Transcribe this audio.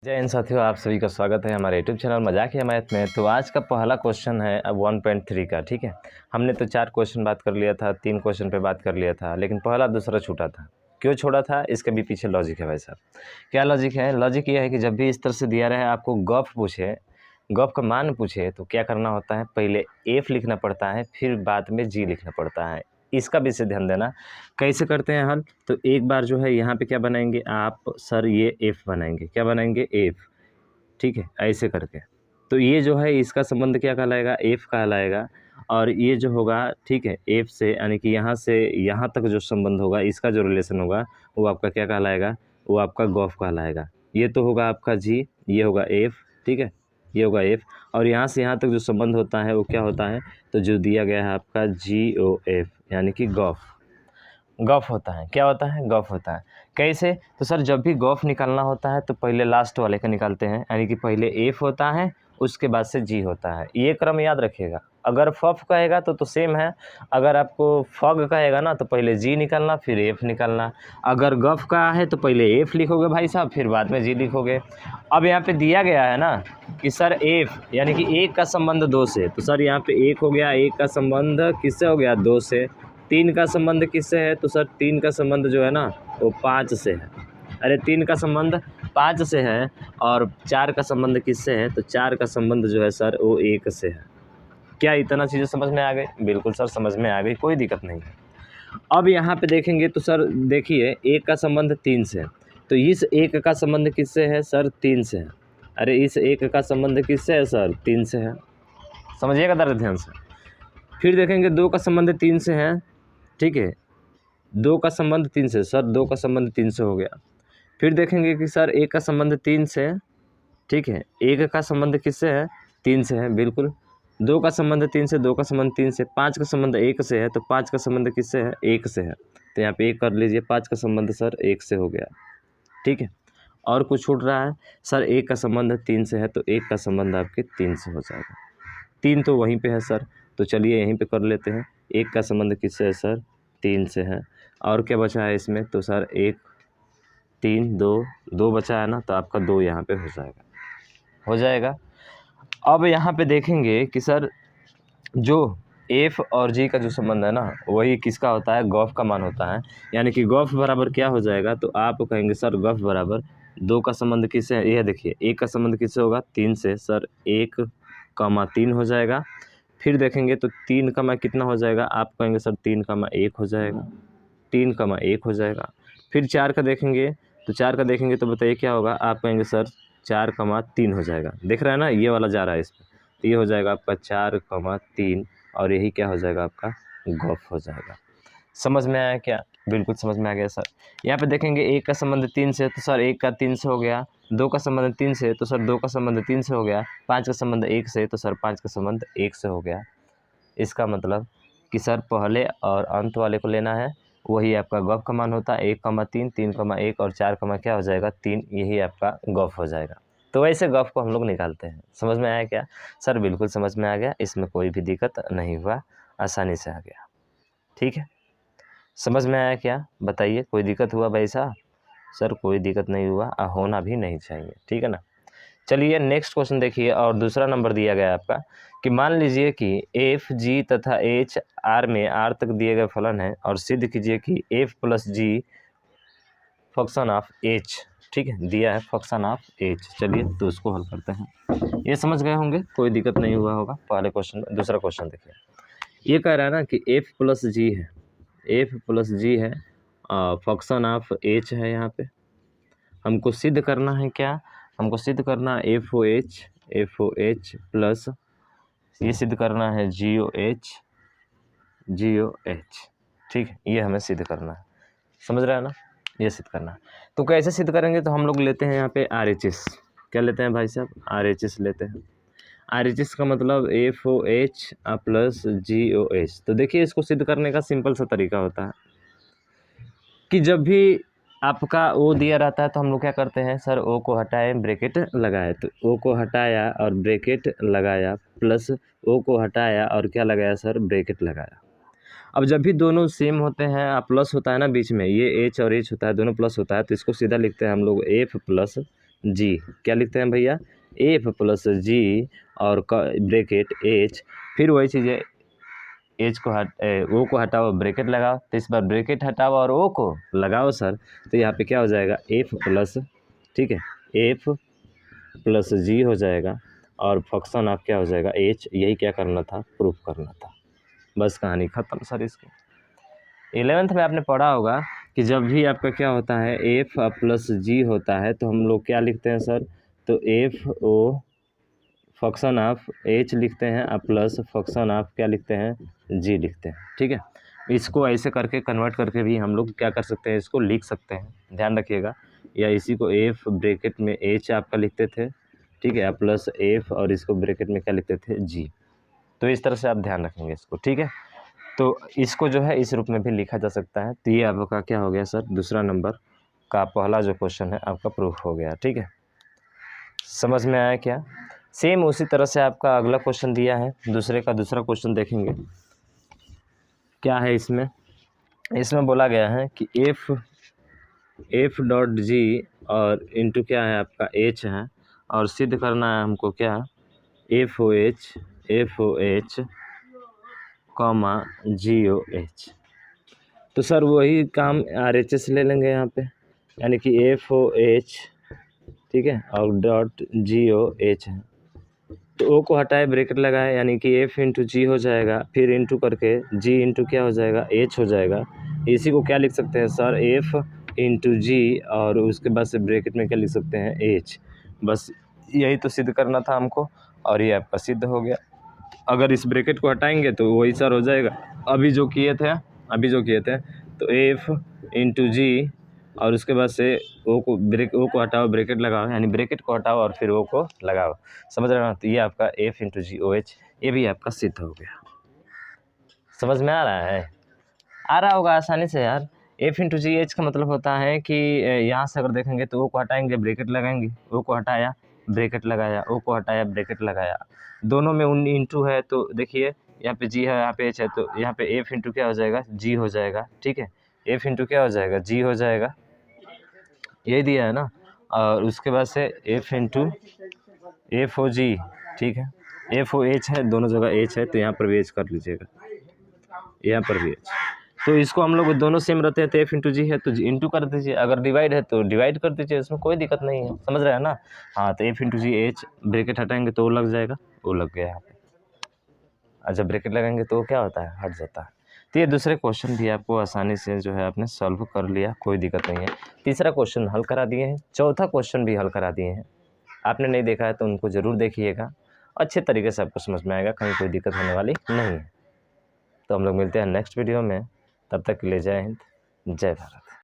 जय हिंद साथियों, आप सभी का स्वागत है हमारे यूट्यूब चैनल मजाक या मैथ में। तो आज का पहला क्वेश्चन है अब 1.3 का। ठीक है, हमने तो 4 क्वेश्चन बात कर लिया था, 3 क्वेश्चन पे बात कर लिया था, लेकिन पहला दूसरा छूटा था। क्यों छोड़ा था, इसके भी पीछे लॉजिक है भाई साहब। क्या लॉजिक है? लॉजिक ये है कि जब भी इस तरह से दिया रहे, आपको गॉफ पूछे, गॉफ का मान पूछे, तो क्या करना होता है, पहले एफ लिखना पड़ता है, फिर बाद में जी लिखना पड़ता है। इसका भी से ध्यान देना। कैसे करते हैं हल? तो एक बार जो है यहाँ पे क्या बनाएंगे आप सर, ये एफ बनाएंगे। क्या बनाएंगे? एफ। ठीक है, ऐसे करके। तो ये जो है इसका संबंध क्या कहलाएगा? एफ कहलाएगा। और ये जो होगा, ठीक है, एफ से यानी कि यहाँ से यहाँ तक जो संबंध होगा, इसका जो रिलेशन होगा, वो आपका क्या कहलाएगा? वो आपका गॉफ कहलाएगा। ये तो होगा आपका जी, ये होगा एफ। ठीक है, ये होगा एफ। और यहाँ से यहाँ तक जो संबंध होता है वो क्या होता है? तो जो दिया गया है आपका जी ओ एफ, यानी कि गॉफ। गॉफ होता है। क्या होता है? गॉफ होता है। कैसे? तो सर जब भी गॉफ निकालना होता है तो पहले लास्ट वाले का निकालते हैं, यानी कि पहले एफ होता है, उसके बाद से जी होता है। ये क्रम याद रखिएगा। अगर फफ कहेगा तो सेम है। अगर आपको फग कहेगा ना, तो पहले जी निकालना फिर एफ निकालना। अगर गॉफ का है तो पहले एफ लिखोगे भाई साहब, फिर बाद में जी लिखोगे। अब यहाँ पे दिया गया है ना कि सर एफ यानी कि एक का संबंध 2 से, तो सर यहाँ पे एक हो गया, एक का संबंध किससे हो गया? 2 से। 3 का संबंध किससे है? तो सर 3 का संबंध जो है ना वो 5 से है। अरे 3 का संबंध 5 से है। और 4 का संबंध किससे है? तो 4 का संबंध जो है सर वो 1 से है। क्या इतना चीज़ें समझ में आ गई? बिल्कुल सर समझ में आ गई, कोई दिक्कत नहीं है। अब यहाँ पे देखेंगे तो सर देखिए, 1 का संबंध 3 से है, तो इस 1 का संबंध किससे है सर? 3 से है। अरे इस 1 का संबंध किससे है सर? 3 से है। समझिएगा ज़रा ध्यान से। फिर देखेंगे 2 का संबंध 3 से है। ठीक है, 2 का संबंध 3 से, सर 2 का संबंध 3 से हो गया। फिर देखेंगे कि सर 1 का संबंध 3 से। ठीक है, 1 का संबंध किससे है? 3 से है, बिल्कुल। 2 का संबंध 3 से, 2 का संबंध 3 से। 5 का संबंध 1 से है, तो 5 का संबंध किससे है? 1 से है। तो यहाँ पे 1 कर लीजिए, 5 का संबंध सर 1 से हो गया। ठीक है, और कुछ छूट रहा है? सर 1 का संबंध 3 से है, तो 1 का संबंध आपके 3 से हो जाएगा। 3 तो वहीं पे है सर, तो चलिए यहीं पे कर लेते हैं। 1 का संबंध किससे है सर? 3 से है। और क्या बचा है इसमें? तो सर 1 3 2 बचा है ना, तो आपका 2 यहाँ पे हो जाएगा। अब यहाँ पे देखेंगे कि सर जो एफ और जी का जो संबंध है ना, वही किसका होता है? गॉफ का मान होता है। यानी कि गॉफ बराबर क्या हो जाएगा? तो आप कहेंगे सर गॉफ बराबर 2 का संबंध किससे है? यह देखिए, 1 का संबंध किससे होगा? 3 से। सर 1,3 हो जाएगा। फिर देखेंगे तो 3 का मान कितना हो जाएगा? आप कहेंगे सर 3 का मान 1 हो जाएगा। 3 का मान 1 हो जाएगा। फिर 4 का देखेंगे, तो 4 का देखेंगे तो बताइए क्या होगा? आप कहेंगे सर 4 का मान 3 हो जाएगा। देख रहे हैं ना, ये वाला जा रहा है इसमें, तो ये हो जाएगा आपका 4,3, और यही क्या हो जाएगा? आपका गॉफ हो जाएगा। समझ में आया क्या? बिल्कुल समझ में आ गया सर। यहाँ पे देखेंगे 1 का संबंध 3 से, तो सर 1 का 3 से हो गया। 2 का संबंध 3 से, तो सर 2 का संबंध 3 से हो गया। 5 का संबंध 1 से, तो सर 5 का संबंध 1 से हो गया। इसका मतलब कि सर पहले और अंत वाले को लेना है, वही आपका गॉफ का मान होता है। 1,3, 3,1 और 4, क्या हो जाएगा? 3, यही आपका गॉफ हो जाएगा। तो वैसे गॉफ को हम लोग निकालते हैं। समझ में आया क्या? सर बिल्कुल समझ में आ गया, इसमें कोई भी दिक्कत नहीं हुआ, आसानी से आ गया। ठीक है, समझ में आया क्या? बताइए, कोई दिक्कत हुआ भाई साहब? सर कोई दिक्कत नहीं हुआ, होना भी नहीं चाहिए। ठीक है ना। चलिए नेक्स्ट क्वेश्चन देखिए, और दूसरा नंबर दिया गया है आपका कि मान लीजिए कि एफ जी तथा एच आर में आर तक दिए गए फलन है, और सिद्ध कीजिए कि F plus G function of H. ठीक है, दिया है फंक्शन ऑफ एच। चलिए तो उसको हल करते हैं। ये समझ गए होंगे, कोई दिक्कत नहीं हुआ होगा पहले क्वेश्चन में। दूसरा क्वेश्चन देखिए, ये कह रहा है ना कि एफ प्लस जी है, एफ प्लस जी है, फंक्शन ऑफ एच है। यहाँ पे हमको सिद्ध करना है क्या? हमको सिद्ध करना है एफ ओ एच प्लस ये सिद्ध करना है जी ओ एच। ठीक है, ये हमें सिद्ध करना है। समझ रहे हैं ना, ये सिद्ध करना है। तो कैसे सिद्ध करेंगे? तो हम लोग लेते हैं यहाँ पे आर एच एस। क्या लेते हैं भाई साहब? आर एच एस लेते हैं। आर एच एस का मतलब एफ ओ एच प्लस जी ओ एच। तो देखिए, इसको सिद्ध करने का सिंपल सा तरीका होता है कि जब भी आपका ओ दिया रहता है तो हम लोग क्या करते हैं सर? ओ को हटाए, ब्रैकेट लगाए, तो ओ को हटाया और ब्रैकेट लगाया, प्लस ओ को हटाया और क्या लगाया सर? ब्रैकेट लगाया। अब जब भी दोनों सेम होते हैं, प्लस होता है ना बीच में, ये एच और एच होता है, दोनों प्लस होता है, तो इसको सीधा लिखते हैं हम लोग एफ प्लस जी, क्या लिखते हैं भैया, एफ प्लस जी और ब्रैकेट एच, फिर वही चीज़ है, एच को ओ को हटाओ, ब्रैकेट लगाओ, तो इस बार ब्रैकेट हटाओ और ओ को लगाओ सर, तो यहाँ पे क्या हो जाएगा, एफ प्लस, ठीक है, एफ प्लस जी हो जाएगा और फंक्शन आप क्या हो जाएगा, एच। यही क्या करना था, प्रूफ करना था, बस कहानी खत्म सर इसकी। 11th में आपने पढ़ा होगा कि जब भी आपका क्या होता है, एफ प्लस जी होता है तो हम लोग क्या लिखते हैं सर, तो F O function of H लिखते हैं और प्लस फंक्शन ऑफ क्या लिखते हैं, जी लिखते हैं, ठीक है। इसको ऐसे करके कन्वर्ट करके भी हम लोग क्या कर सकते हैं, इसको लिख सकते हैं, ध्यान रखिएगा। या इसी को एफ ब्रैकेट में एच आपका लिखते थे, ठीक है, प्लस एफ और इसको ब्रैकेट में क्या लिखते थे, जी। तो इस तरह से आप ध्यान रखेंगे इसको, ठीक है। तो इसको जो है इस रूप में भी लिखा जा सकता है। तो ये आपका क्या हो गया सर, दूसरा नंबर का पहला जो क्वेश्चन है आपका प्रूफ हो गया, ठीक है। समझ में आया क्या? सेम उसी तरह से आपका अगला क्वेश्चन दिया है, दूसरे का दूसरा क्वेश्चन देखेंगे क्या है इसमें। इसमें बोला गया है कि एफ डॉट जी और इंटू क्या है आपका एच है, और सिद्ध करना है हमको क्या, एफ ओ एच कॉमा जी ओ एच। तो सर वही काम आर एच एस ले लेंगे यहाँ पे, यानी कि एफ ओ एच, ठीक है, और डॉट जी ओ एच है, तो ओ को हटाए ब्रैकेट लगाए, यानी कि एफ इंटू जी हो जाएगा, फिर इंटू करके जी इंटू क्या हो जाएगा, एच हो जाएगा। इसी को क्या लिख सकते हैं सर, एफ इंटू जी और उसके बाद से ब्रैकेट में क्या लिख सकते हैं, एच। बस यही तो सिद्ध करना था हमको, और ये आपका सिद्ध हो गया। अगर इस ब्रैकेट को हटाएंगे तो वही सर हो जाएगा अभी जो किए थे, तो एफ इंटू जी और उसके बाद से ओ को हटाओ, ब्रैकेट लगाओ, यानी ब्रैकेट को हटाओ और फिर ओ को लगाओ, समझ रहे हो ना। तो ये आपका एफ इंटू जी ओ एच, ये भी आपका सिद्ध हो गया। समझ में आ रहा है, आ रहा होगा आसानी से यार। एफ इंटू जी एच का मतलब होता है कि यहाँ से अगर देखेंगे तो ओ को हटाएंगे, ब्रैकेट लगाएंगे, ओ को हटाया ब्रैकेट लगाया, ओ को हटाया ब्रैकेट लगाया, दोनों में उन इंटू है, तो देखिए यहाँ पे जी है, यहाँ पे एच है, तो यहाँ पे एफ इंटू क्या हो जाएगा, जी हो जाएगा, ठीक है, एफ इंटू क्या हो जाएगा, जी हो जाएगा, यही दिया है ना। और उसके बाद से एफ इंटू एफ ओ जी, ठीक है, एफ ओ एच है, दोनों जगह एच है, तो यहाँ पर भी एच कर लीजिएगा, यहाँ पर भी एच। तो इसको हम लोग दोनों सेम रहते हैं, तो एफ इंटू जी है तो जी इंटू कर दीजिए, अगर डिवाइड है तो डिवाइड कर दीजिए, इसमें कोई दिक्कत नहीं है, समझ रहे हैं ना। हाँ, तो एफ इंटू जी एच, ब्रैकेट हटाएंगे तो वो लग जाएगा, वो लग गया यहाँ पे, और जब ब्रैकेट लगाएंगे तो वो क्या होता है, हट जाता है। तो ये दूसरे क्वेश्चन भी आपको आसानी से जो है आपने सॉल्व कर लिया, कोई दिक्कत नहीं है। तीसरा क्वेश्चन हल करा दिए हैं, चौथा क्वेश्चन भी हल करा दिए हैं। आपने नहीं देखा है तो उनको ज़रूर देखिएगा, अच्छे तरीके से आपको समझ में आएगा, कहीं कोई दिक्कत होने वाली नहीं है। तो हम लोग मिलते हैं नेक्स्ट वीडियो में, तब तक के लिए जय हिंद, जय भारत।